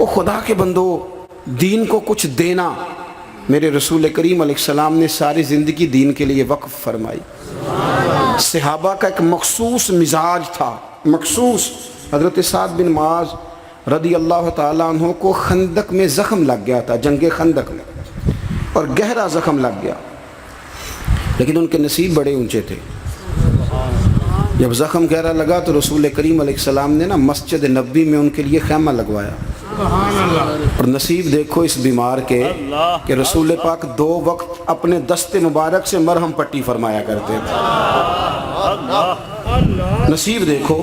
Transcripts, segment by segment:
او خدا کے بندو، دین کو کچھ دینا، میرے رسول کریم علیہ السلام نے ساری زندگی دین کے لیے وقف فرمائی۔ صحابہ کا ایک مخصوص مزاج تھا، مخصوص۔ حضرت سعد بن معاذ رضی اللہ تعالیٰ عنہ کو خندق میں زخم لگ گیا تھا، جنگ خندق میں، اور گہرا زخم لگ گیا، لیکن ان کے نصیب بڑے اونچے تھے۔ جب زخم گہرا لگا تو رسول کریم علیہ السلام نے مسجد نبوی میں ان کے لیے خیمہ لگوایا، اور نصیب دیکھو اس بیمار کے کہ رسول پاک 2 وقت اپنے دست مبارک سے مرہم پٹی فرمایا کرتے تھے۔ نصیب دیکھو،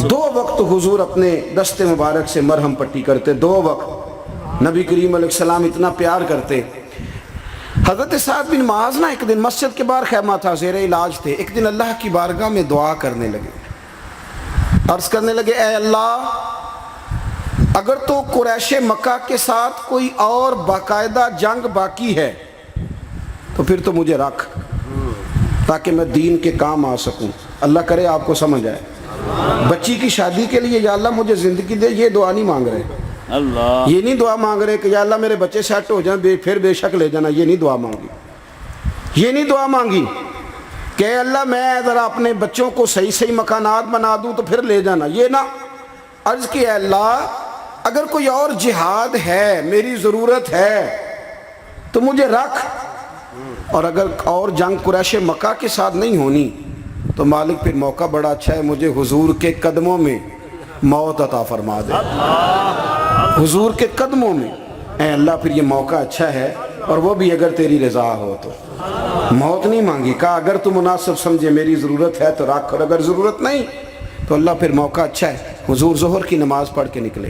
2 وقت حضور اپنے دست مبارک سے مرہم پٹی کرتے، 2 وقت نبی کریم علیہ السلام اتنا پیار کرتے۔ حضرت سعد بن معاذ ایک دن مسجد کے باہر خیمہ تھا، زیر علاج تھے، ایک دن اللہ کی بارگاہ میں دعا کرنے لگے، عرض کرنے لگے، اے اللہ، اگر تو قریش مکہ کے ساتھ کوئی اور باقاعدہ جنگ باقی ہے تو پھر تو مجھے رکھ، تاکہ میں دین کے کام آ سکوں۔ اللہ کرے آپ کو سمجھ آئے۔ بچی کی شادی کے لیے یا اللہ مجھے زندگی دے، یہ دعا نہیں مانگ رہے، یہ نہیں دعا مانگ رہے کہ یا اللہ میرے بچے سیٹ ہو جائیں پھر بے شک لے جانا، یہ نہیں دعا مانگی، یہ نہیں دعا مانگی کہ اے اللہ میں ذرا اپنے بچوں کو صحیح مکانات بنا دوں تو پھر لے جانا، یہ نہ۔ عرض کی اے اللہ اگر کوئی اور جہاد ہے، میری ضرورت ہے تو مجھے رکھ، اور اگر اور جنگ قریش مکہ کے ساتھ نہیں ہونی تو مالک پھر موقع بڑا اچھا ہے، مجھے حضور کے قدموں میں موت عطا فرما دے، حضور کے قدموں میں۔ اے اللہ پھر یہ موقع اچھا ہے، اور وہ بھی اگر تیری رضا ہو تو۔ موت نہیں مانگی، کہا اگر تو مناسب سمجھے میری ضرورت ہے تو رکھ، اور اگر ضرورت نہیں تو اللہ پھر موقع اچھا ہے۔ حضور ظہر کی نماز پڑھ کے نکلے،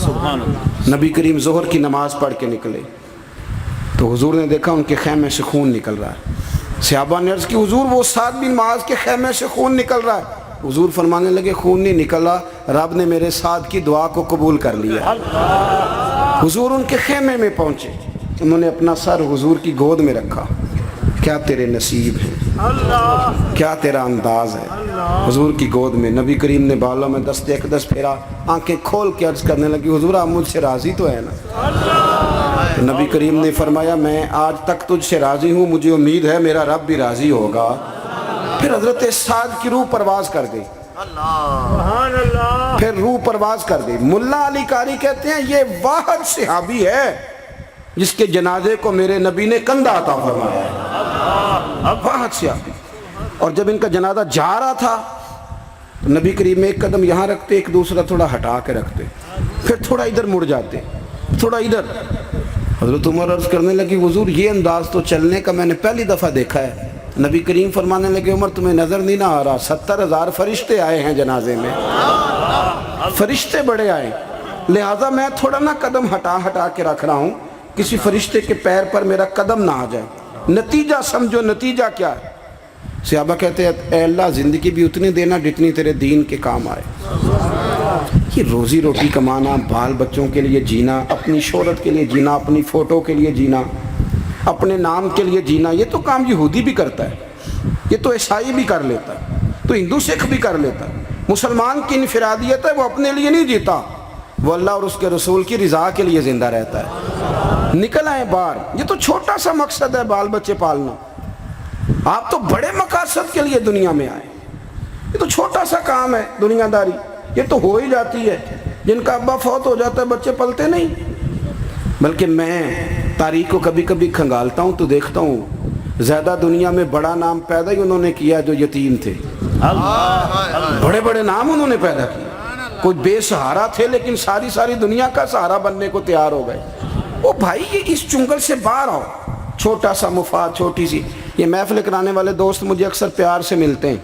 سبحان اللہ، نبی کریم ظہر کی نماز پڑھ کے نکلے تو حضور نے دیکھا ان کے خیمے سے خون نکل رہا ہے۔ صحابہ نے عرض کی حضور وہ سعد بن معاذ کے خیمے سے خون نکل رہا ہے۔ حضور فرمانے لگے خون نہیں نکلا، رب نے میرے سعد کی دعا کو قبول کر لیا۔ حضور ان کے خیمے میں پہنچے، انہوں نے اپنا سر حضور کی گود میں رکھا، کیا تیرے نصیب ہیں، کیا تیرا انداز ہے۔ حضور کی گود میں نبی کریم نے بالوں میں دست اقدس پھیرا، آنکھیں کھول کے عرض کرنے لگی حضور آپ مجھ سے راضی تو ہے نا؟ تو نبی کریم نے فرمایا میں آج تک تجھ سے راضی ہوں، مجھے امید ہے میرا رب بھی راضی ہوگا۔ پھر حضرت سعد کی روح پرواز کر گئی، پھر روح پرواز کر گئی۔ ملا علی قاری کہتے ہیں یہ واحد صحابی ہے جس کے جنازے کو میرے نبی نے کندھا عطا فرمایا ہے، واحد صحابی۔ اور جب ان کا جنازہ جا رہا تھا تو نبی کریم ایک قدم یہاں رکھتے، ایک دوسرا تھوڑا ہٹا کے رکھتے، پھر تھوڑا ادھر مڑ جاتے، تھوڑا ادھر۔ حضرت عمر عرض کرنے لگی حضور یہ انداز تو چلنے کا میں نے پہلی دفعہ دیکھا ہے۔ نبی کریم فرمانے لگے عمر تمہیں نظر نہیں نہ آ رہا، 70,000 فرشتے آئے ہیں جنازے میں، فرشتے بڑے آئے، لہٰذا میں تھوڑا نا قدم ہٹا کے رکھ رہا ہوں، کسی فرشتے کے پیر پر میرا قدم نہ آ جائے۔ نتیجہ سمجھو، نتیجہ کیا ہے؟ صحابہ کہتے ہیں اے اللہ زندگی بھی اتنی دینا جتنی تیرے دین کے کام آئے۔ یہ روزی روٹی کمانا، بال بچوں کے لیے جینا، اپنی شہرت کے لیے جینا، اپنی فوٹو کے لیے جینا، اپنے نام کے لیے جینا، یہ تو کام یہودی بھی کرتا ہے، یہ تو عیسائی بھی کر لیتا ہے، تو ہندو سکھ بھی کر لیتا ہے۔ مسلمان کی انفرادیت ہے، وہ اپنے لیے نہیں جیتا، وہ اللہ اور اس کے رسول کی رضا کے لیے زندہ رہتا ہے۔ نکل آئے باہر، یہ تو چھوٹا سا مقصد ہے بال بچے پالنا، آپ تو بڑے مقاصد کے لیے دنیا میں آئے، یہ تو چھوٹا سا کام ہے دنیا داری، یہ تو ہو ہی جاتی ہے۔ جن کا ابا فوت ہو جاتا ہے بچے پلتے نہیں، بلکہ میں تاریخ کو کبھی کبھی کھنگالتا ہوں تو دیکھتا ہوں زیادہ دنیا میں بڑا نام پیدا ہی انہوں نے کیا جو یتیم تھے، بڑے بڑے نام انہوں نے پیدا کیا، کوئی بے سہارا تھے لیکن ساری دنیا کا سہارا بننے کو تیار ہو گئے۔ او بھائی یہ اس چنگل سے باہر آؤ، چھوٹا سا مفاد، چھوٹی سی۔ یہ محفل کرانے والے دوست مجھے اکثر پیار سے ملتے ہیں،